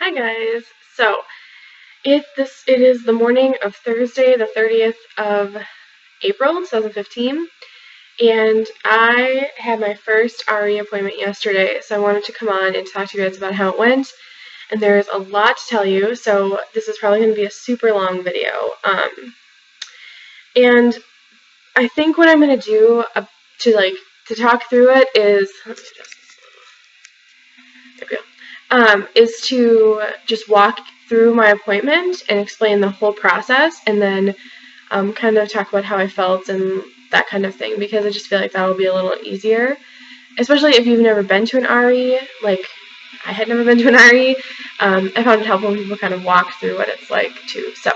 Hi guys. So it is the morning of Thursday, the 30th of April, 2015, and I had my first RE appointment yesterday. So I wanted to come on and talk to you guys about how it went. And there's a lot to tell you, so this is probably going to be a super long video. And I think what I'm going to do to talk through it is, let me just, there we go. Is to just walk through my appointment and explain the whole process, and then kind of talk about how I felt and that kind of thing, because I just feel like that will be a little easier, especially if you've never been to an RE, like I had never been to an RE. I found it helpful when people kind of walk through what it's like too. So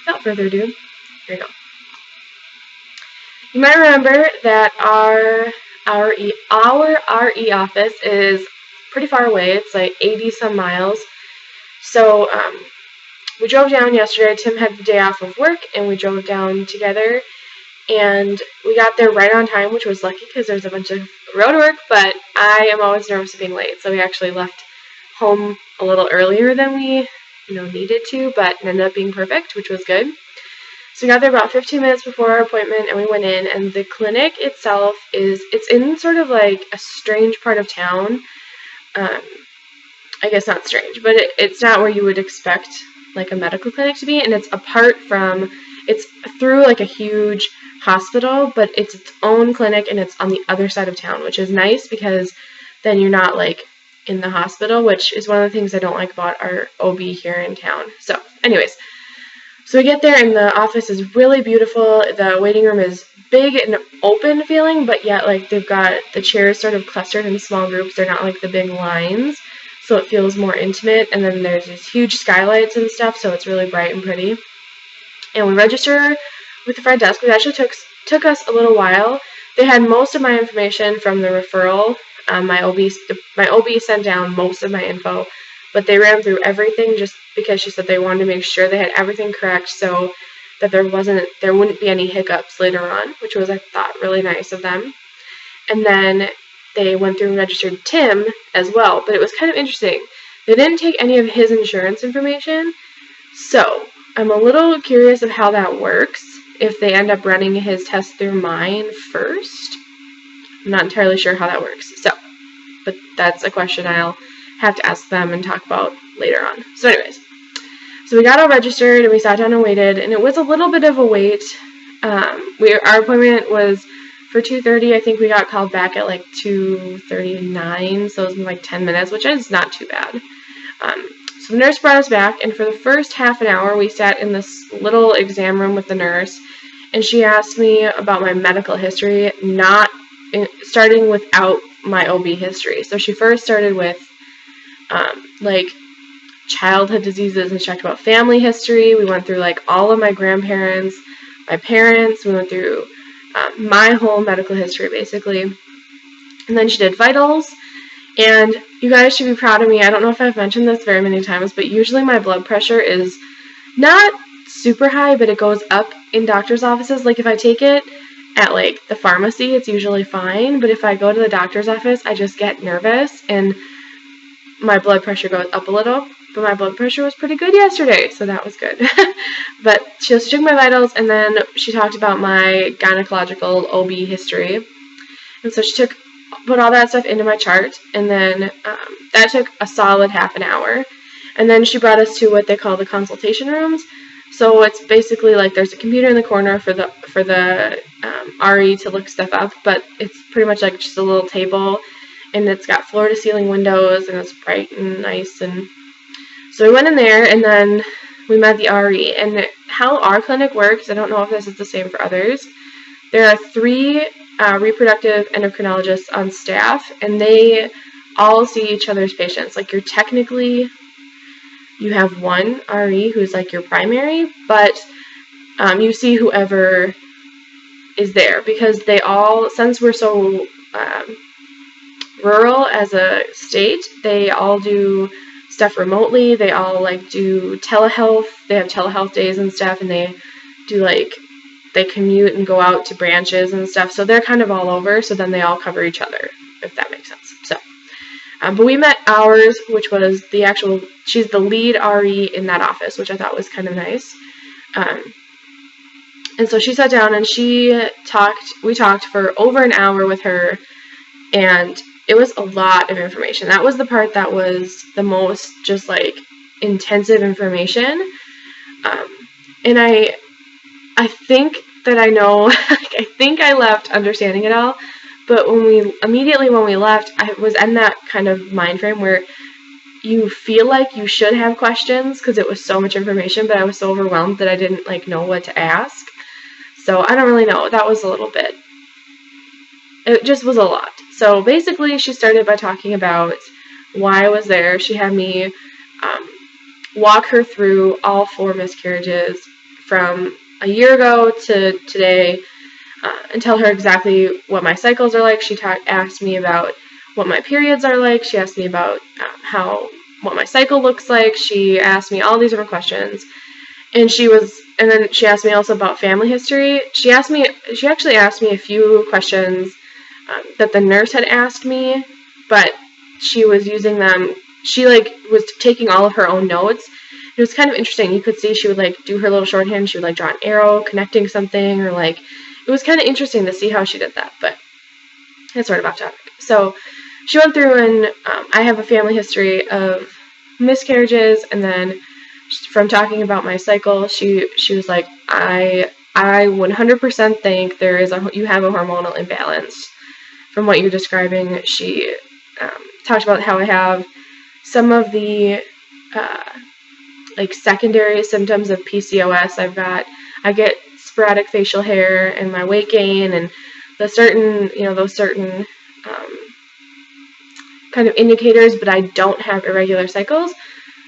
without further ado, here we go. You might remember that our RE office is pretty far away. It's like 80 some miles. So we drove down yesterday. Tim had the day off of work, and we drove down together. And we got there right on time, which was lucky because there's a bunch of road work. But I am always nervous of being late, so we actually left home a little earlier than we, needed to, but it ended up being perfect, which was good. So we got there about 15 minutes before our appointment, and we went in. And the clinic itself it's in sort of like a strange part of town. I guess not strange, but it's not where you would expect like a medical clinic to be, and it's through like a huge hospital, but it's its own clinic, and it's on the other side of town, which is nice because then you're not like in the hospital, which is one of the things I don't like about our OB here in town. So anyways, so we get there, and the office is really beautiful. The waiting room is big and open feeling, but yet like they've got the chairs sort of clustered in small groups. They're not like the big lines, so it feels more intimate. And then there's these huge skylights and stuff, so it's really bright and pretty. And we register with the front desk, which actually took us a little while. They had most of my information from the referral. My OB sent down most of my info, but they ran through everything just because she said they wanted to make sure they had everything correct, so that there wouldn't be any hiccups later on, which was, I thought, really nice of them. And then they went through and registered Tim as well, but it was kind of interesting. They didn't take any of his insurance information, so I'm a little curious of how that works, if they end up running his test through mine first. I'm not entirely sure how that works, but that's a question I'll have to ask them and talk about later on. So anyways, so we got all registered, and we sat down and waited, and it was a little bit of a wait. Our appointment was for 2:30. I think we got called back at like 2:39, so it was like 10 minutes, which is not too bad. So the nurse brought us back, and for the first half an hour, we sat in this little exam room with the nurse, and she asked me about my medical history, starting without my OB history. So she first started with like childhood diseases, and she talked about family history. We went through like all of my grandparents, my parents. We went through my whole medical history basically, and then she did vitals. And you guys should be proud of me. I don't know if I've mentioned this very many times, but usually my blood pressure is not super high, but it goes up in doctor's offices. Like if I take it at like the pharmacy, it's usually fine, but if I go to the doctor's office, I just get nervous and my blood pressure goes up a little. But my blood pressure was pretty good yesterday, so that was good. But she also took my vitals, and then she talked about my gynecological OB history. And so she put all that stuff into my chart, and then that took a solid half an hour. And then she brought us to what they call the consultation rooms. So it's basically like there's a computer in the corner for the RE to look stuff up, but it's pretty much like just a little table, and it's got floor-to-ceiling windows, and it's bright and nice. And so we went in there, and then we met the RE. And how our clinic works, I don't know if this is the same for others, there are 3 reproductive endocrinologists on staff, and they all see each other's patients. Like you have one RE who's like your primary, but you see whoever is there, because they all, since we're so rural as a state, they all do stuff remotely. They all like do telehealth. They have telehealth days and stuff, and they do like, they commute and go out to branches and stuff. So they're kind of all over. So then they all cover each other, if that makes sense. So But we met ours, which was she's the lead RE in that office, which I thought was kind of nice. And so she sat down and we talked for over an hour with her, and it was a lot of information. That was the part that was the most just like intensive information. And I think that I know, I think I left understanding it all, but immediately when we left, I was in that kind of mind frame where you feel like you should have questions because it was so much information, but I was so overwhelmed that I didn't like know what to ask. So I don't really know. That was a little bit. It just was a lot. So basically, she started by talking about why I was there. She had me walk her through all 4 miscarriages from a year ago to today, and tell her exactly what my cycles are like. She asked me about what my periods are like. She asked me about what my cycle looks like. She asked me all these different questions, and then she asked me also about family history. She actually asked me a few questions that the nurse had asked me, but she was using them. She was taking all of her own notes. It was kind of interesting. You could see she would do her little shorthand. She would draw an arrow connecting something, or it was kind of interesting to see how she did that. But it's sort of off topic. So she went through, and I have a family history of miscarriages, and then from talking about my cycle, she was like, I 100% think you have a hormonal imbalance. From what you're describing, she talked about how I have some of the secondary symptoms of PCOS. I get sporadic facial hair and my weight gain and those certain kind of indicators, but I don't have irregular cycles.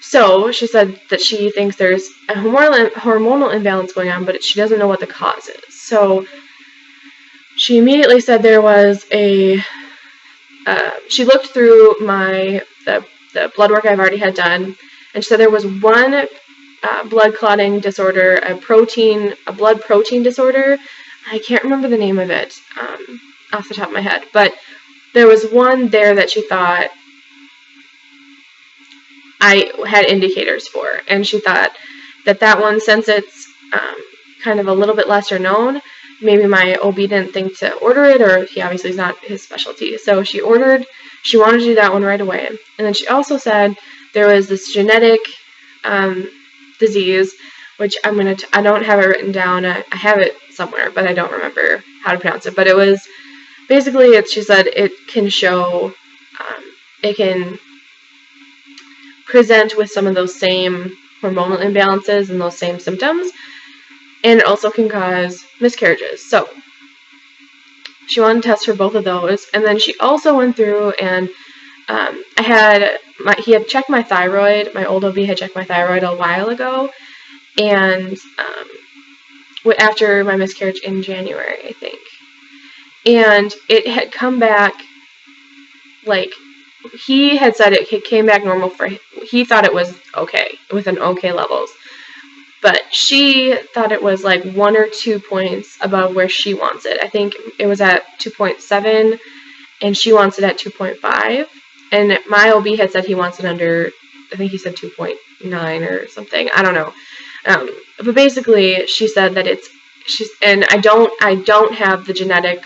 So she said that she thinks there's a hormonal imbalance going on, but she doesn't know what the cause is. So she immediately said there was she looked through the blood work I've already had done, and she said there was one blood clotting disorder, a blood protein disorder. I can't remember the name of it off the top of my head, but there was one there that she thought I had indicators for, and she thought that one, since it's kind of a little bit lesser known, maybe my OB didn't think to order it, or he obviously is not his specialty. So she wanted to do that one right away. And then she also said there was this genetic disease, which I don't have it written down. I have it somewhere, but I don't remember how to pronounce it. But it was basically, she said it can show, it can present with some of those same hormonal imbalances and those same symptoms, and it also can cause miscarriages. So she wanted to test for both of those, and then she also went through and he had checked my thyroid. My old OB had checked my thyroid a while ago, and after my miscarriage in January, I think, and it had come back he had said it came back normal he thought it was okay, within okay levels. But she thought it was 1 or 2 points above where she wants it. I think it was at 2.7, and she wants it at 2.5. And my OB had said he wants it under, I think he said 2.9 or something. I don't know. But basically, she said that and I don't have the genetic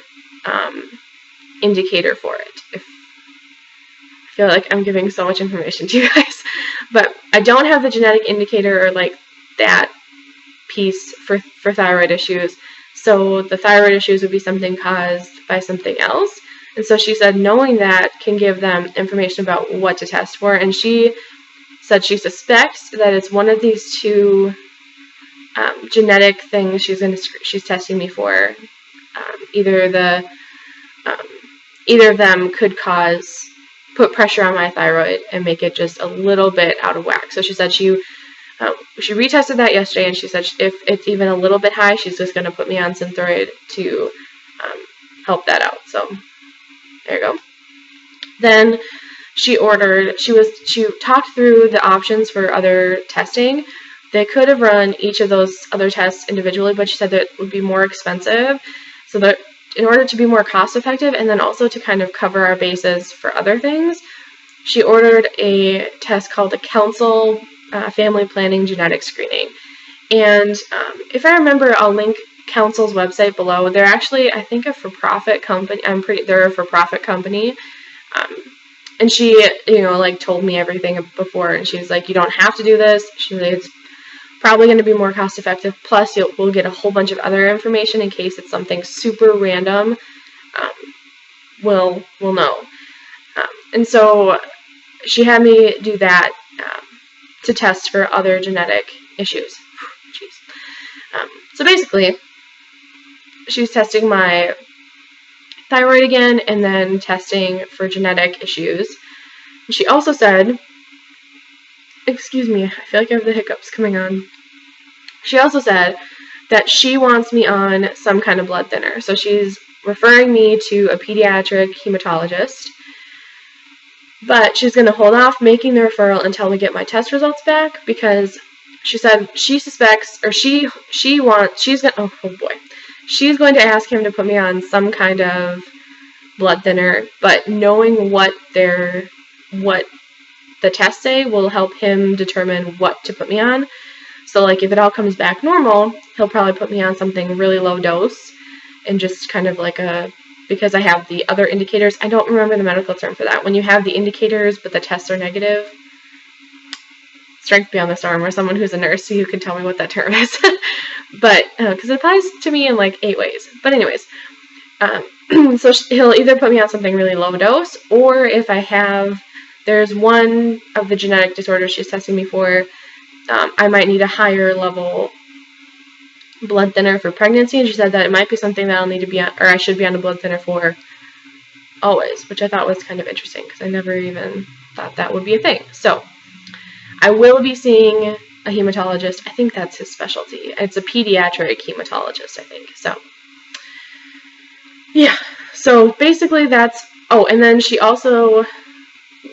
indicator for it. I feel like I'm giving so much information to you guys, but I don't have the genetic indicator, or that piece for thyroid issues. So the thyroid issues would be something caused by something else. And so she said knowing that can give them information about what to test for. And she said she suspects that it's one of these 2 genetic things she's testing me for. Either of them could put pressure on my thyroid and make it just a little bit out of whack. So she said she retested that yesterday, and she said if it's even a little bit high, she's just going to put me on Synthroid to help that out. So there you go. Then she talked through the options for other testing. They could have run each of those other tests individually, but she said that it would be more expensive. So that in order to be more cost effective, and then also to kind of cover our bases for other things, she ordered a test called a Council Family Planning Genetic Screening. And if I remember, I'll link Council's website below. They're actually, I think, a for-profit company. They're a for-profit company. And she, like, told me everything before, and she was like, you don't have to do this. She's like, it's probably going to be more cost-effective. Plus, we'll get a whole bunch of other information in case it's something super random. We'll know. And so she had me do that to test for other genetic issues. Jeez. So basically, she was testing my thyroid again, and then testing for genetic issues. And she also said, excuse me, I feel like I have the hiccups coming on. She also said that she wants me on some kind of blood thinner. So she's referring me to a pediatric hematologist, but she's going to hold off making the referral until we get my test results back, because she said she suspects, or she's going to ask him to put me on some kind of blood thinner, but knowing what the tests say will help him determine what to put me on. So, like, if it all comes back normal, he'll probably put me on something really low dose, and just kind of like because I have the other indicators. I don't remember the medical term for that. When you have the indicators, but the tests are negative. Strength beyond the storm, or someone who's a nurse who can tell me what that term is. But, because it applies to me in like 8 ways. But anyways, so he'll either put me on something really low dose, or if there's one of the genetic disorders she's testing me for, I might need a higher level blood thinner for pregnancy, and she said that it might be something that I'll need to be on, or I should be on a blood thinner for always, which I thought was kind of interesting, because I never even thought that would be a thing. So, I will be seeing a hematologist. I think that's his specialty. It's a pediatric hematologist, I think. So, yeah. So, basically that's, and then she also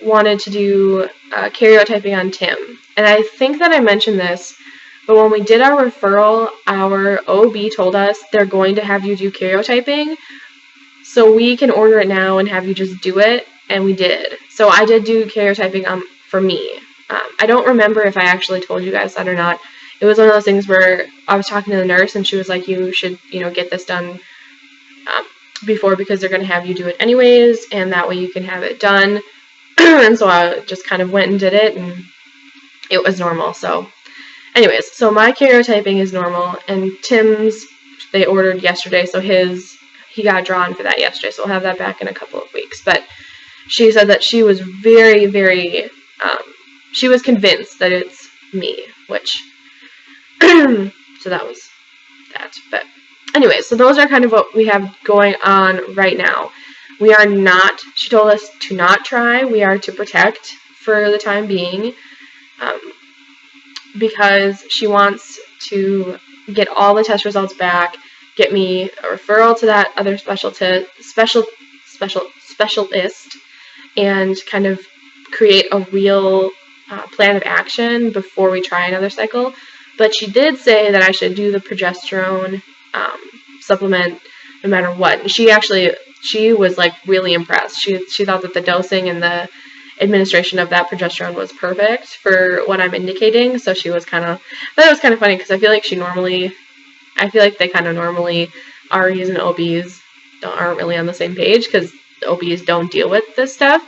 wanted to do karyotyping on Tim. And I think that I mentioned this, but when we did our referral, our OB told us they're going to have you do karyotyping, so we can order it now and have you just do it, and we did. So I did do karyotyping for me. I don't remember if I actually told you guys that or not. It was one of those things where I was talking to the nurse, and she was like, you should, get this done before, because they're going to have you do it anyways, and that way you can have it done. And so I just kind of went and did it, and it was normal. So anyways, so my karyotyping is normal, and Tim's, they ordered yesterday, so he got drawn for that yesterday, so we'll have that back in a couple of weeks. But she said that she was very, very, she was convinced that it's me, which, so that was that. But anyways, so those are kind of what we have going on right now. We are not, she told us to not try, we are to protect for the time being, because she wants to get all the test results back, get me a referral to that other specialist, and kind of create a real plan of action before we try another cycle. But she did say that I should do the progesterone supplement no matter what. And she was like really impressed. She thought that the dosing and the administration of that progesterone was perfect for what I'm indicating. So she was thought it was kind of funny, because I feel like they kind of normally, REs and OBs aren't really on the same page, because the OBs don't deal with this stuff.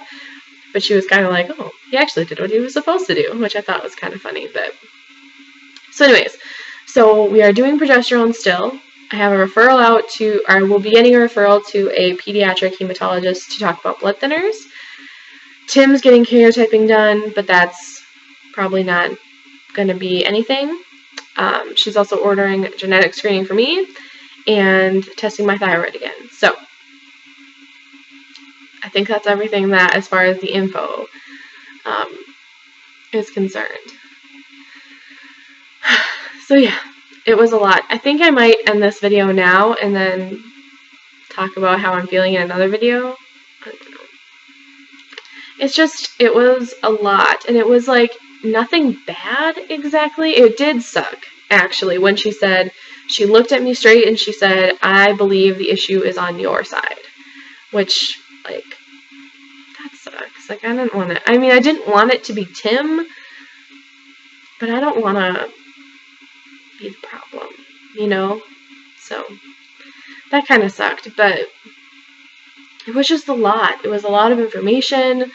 But she was kind of like, oh, he actually did what he was supposed to do, which I thought was kind of funny. But so anyways, so we are doing progesterone still. I have a referral I will be getting a referral to a pediatric hematologist to talk about blood thinners. Tim's getting karyotyping done, but that's probably not going to be anything. She's also ordering genetic screening for me and testing my thyroid again. So I think that's everything that, as far as the info is concerned. So yeah, it was a lot. I think I might end this video now and then talk about how I'm feeling in another video. I don't know. It was a lot, and it was like nothing bad exactly. It did suck, actually, when she looked at me straight and she said, I believe the issue is on your side, which, like, that sucks. was like, I didn't want to, I mean, I didn't want it to be Tim, but I don't want to be the problem, you know? So that kind of sucked, but it was just a lot. It was a lot of information.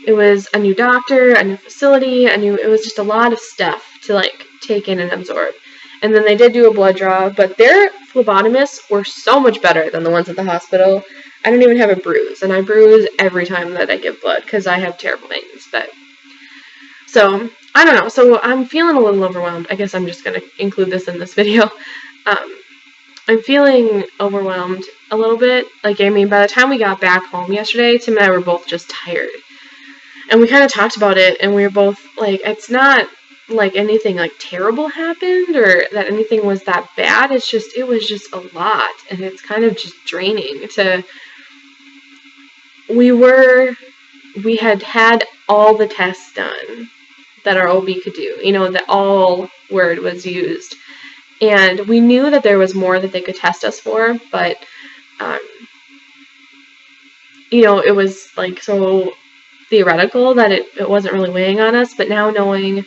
It was a new doctor, a new facility, it was just a lot of stuff to, like, take in and absorb. And then they did do a blood draw, but their phlebotomists were so much better than the ones at the hospital. I don't even have a bruise, and I bruise every time that I give blood because I have terrible veins. But so I don't know. So I'm feeling a little overwhelmed. I guess I'm just gonna include this in this video. I'm feeling overwhelmed a little bit. Like, I mean, by the time we got back home yesterday, Tim and I were both just tired. And we kind of talked about it, and we were both like, it's not like anything like terrible happened or that anything was that bad. It was just a lot, and it's kind of just draining to, we had all the tests done that our OB could do, you know, the all word was used. And we knew that there was more that they could test us for, but, you know, it was like so theoretical that it wasn't really weighing on us. But now knowing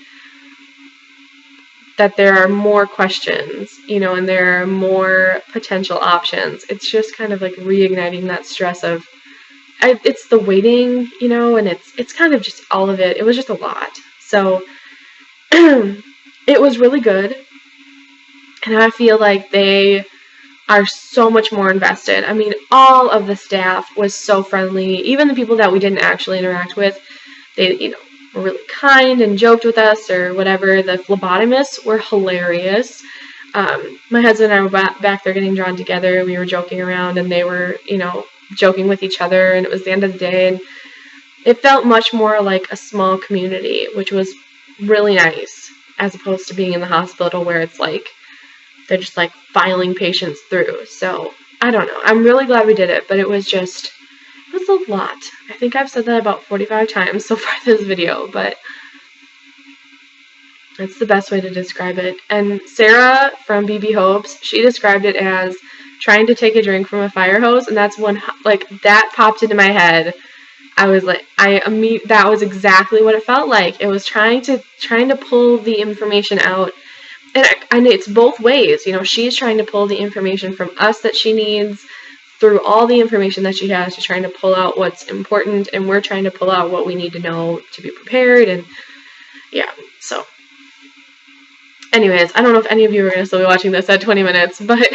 that there are more questions, you know, and there are more potential options, it's just kind of like reigniting that stress of, it's the waiting, you know, and it's kind of just all of it. It was just a lot. So it was really good. And I feel like they are so much more invested. I mean, all of the staff was so friendly. Even the people that we didn't actually interact with, they, you know, were really kind and joked with us or whatever. The phlebotomists were hilarious. My husband and I were back there getting drawn together. We were joking around, and they were, you know, joking with each other, and it was the end of the day, and it felt much more like a small community, which was really nice, as opposed to being in the hospital where it's like they're just like filing patients through. So I don't know. I'm really glad we did it, but it was a lot. I think I've said that about 45 times so far this video, but that's the best way to describe it. And Sarah from BB Hopes, she described it as trying to take a drink from a fire hose, and that's when, like, that popped into my head. I was like, that was exactly what it felt like. It was trying to pull the information out, and it's both ways. You know, she's trying to pull the information from us that she needs through all the information that she has. She's trying to pull out what's important, and we're trying to pull out what we need to know to be prepared. And yeah, so anyways, I don't know if any of you are going to still be watching this at 20 minutes, but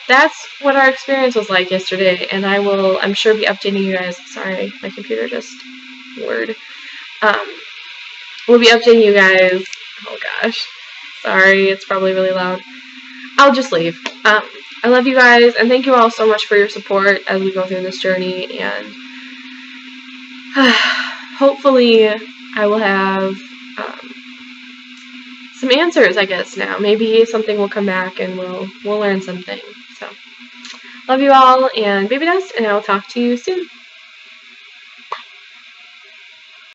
that's what our experience was like yesterday, and I will, I'm sure, be updating you guys. Sorry, my computer just whirred. We'll be updating you guys. Oh gosh, sorry, it's probably really loud. I'll just leave. I love you guys, and thank you all so much for your support as we go through this journey, and hopefully I will have some answers, I guess, now. Maybe something will come back and we'll learn something. So, love you all, and baby dust, and I will talk to you soon.